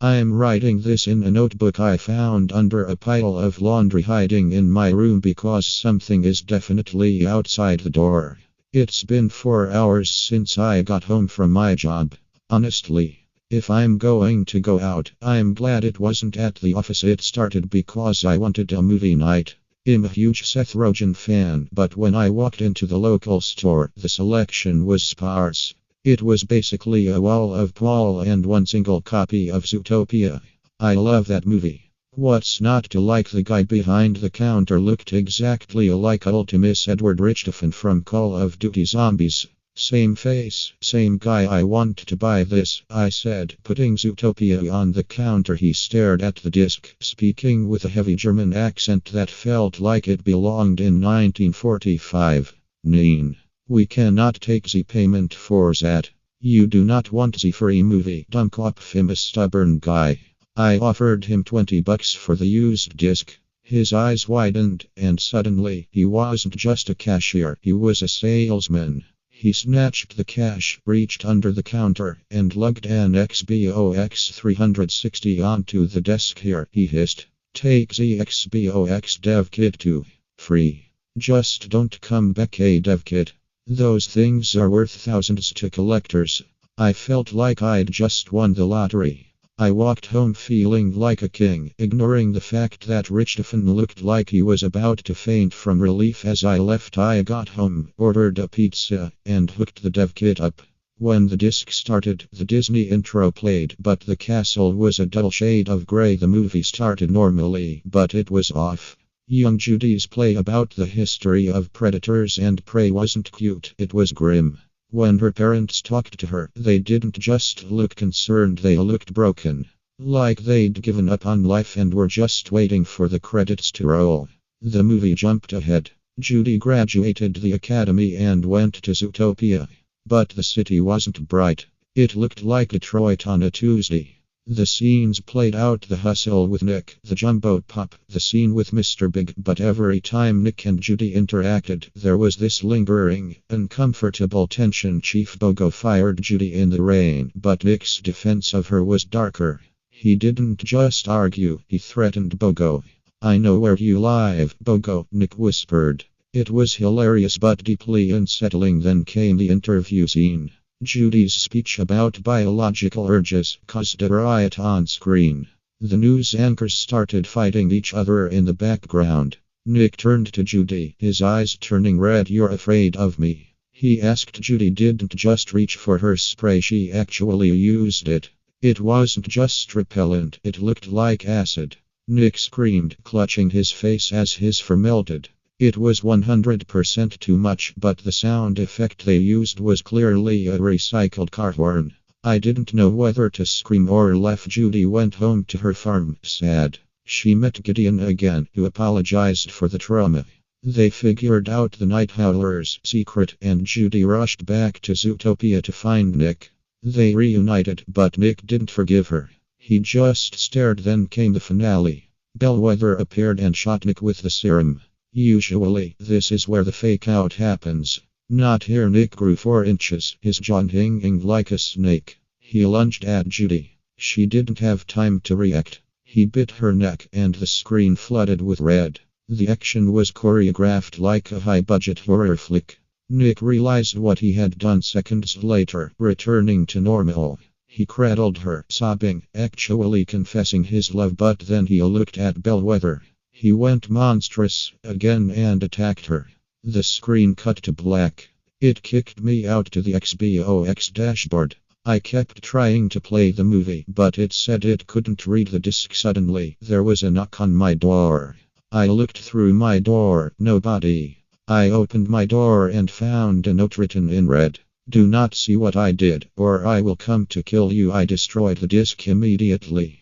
I'm writing this in a notebook I found under a pile of laundry hiding in my room because something is definitely outside the door. It's been 4 hours since I got home from my job. Honestly, if I'm going to go out, I'm glad it wasn't at the office. It started because I wanted a movie night. I'm a huge Seth Rogen fan, but when I walked into the local store, the selection was sparse. It was basically a wall of Paul and one single copy of Zootopia. I love that movie. What's not to like? The guy behind the counter looked exactly like Ultimus Edward Richtofen from Call of Duty Zombies. Same face, same guy. I want to buy this, I said, putting Zootopia on the counter. He stared at the disc, speaking with a heavy German accent that felt like it belonged in 1945. Nein. We cannot take the payment for that. You do not want the free movie. Dummkopf. I'm a stubborn guy. I offered him $20 for the used disc. His eyes widened, and suddenly, he wasn't just a cashier, he was a salesman. He snatched the cash, reached under the counter, and lugged an Xbox 360 onto the desk. Here, he hissed. Take the Xbox dev kit too. Free. Just don't come back a dev kit. Those things are worth thousands to collectors. I felt like I'd just won the lottery. I walked home feeling like a king, ignoring the fact that Richtofen looked like he was about to faint from relief. As I left, I got home, ordered a pizza, and hooked the dev kit up. When the disc started, the Disney intro played, but the castle was a dull shade of gray. The movie started normally, but it was off. Young Judy's play about the history of predators and prey wasn't cute, it was grim. When her parents talked to her, they didn't just look concerned, they looked broken. Like they'd given up on life and were just waiting for the credits to roll. The movie jumped ahead. Judy graduated the academy and went to Zootopia. But the city wasn't bright. It looked like Detroit on a Tuesday. The scenes played out the hustle with Nick, the jumbo pup, the scene with Mr. Big, but every time Nick and Judy interacted, there was this lingering, uncomfortable tension. Chief Bogo fired Judy in the rain, but Nick's defense of her was darker. He didn't just argue, he threatened Bogo. I know where you live, Bogo, Nick whispered. It was hilarious but deeply unsettling. Then came the interview scene. Judy's speech about biological urges caused a riot on screen. The news anchors started fighting each other in the background. Nick turned to Judy, his eyes turning red. You're afraid of me? He asked. Judy didn't just reach for her spray, she actually used it. It wasn't just repellent, it looked like acid. Nick screamed, clutching his face as his fur melted. It was 100% too much, but the sound effect they used was clearly a recycled car horn. I didn't know whether to scream or laugh. Judy went home to her farm, sad. She met Gideon again, who apologized for the trauma. They figured out the Night Howler's secret, and Judy rushed back to Zootopia to find Nick. They reunited, but Nick didn't forgive her. He just stared. Then came the finale. Bellwether appeared and shot Nick with the serum. Usually, this is where the fake out happens. Not here. Nick grew 4 inches, his jaw hanging like a snake. He lunged at Judy. She didn't have time to react. He bit her neck, and the screen flooded with red. The action was choreographed like a high-budget horror flick. Nick realized what he had done seconds later, returning to normal. He cradled her, sobbing, actually confessing his love, but then he looked at Bellwether. He went monstrous again and attacked her. The screen cut to black. It kicked me out to the Xbox dashboard. I kept trying to play the movie, but it said it couldn't read the disc. Suddenly, there was a knock on my door. I looked through my door, nobody. I opened my door and found a note written in red. Do not see what I did, or I will come to kill you. I destroyed the disc immediately.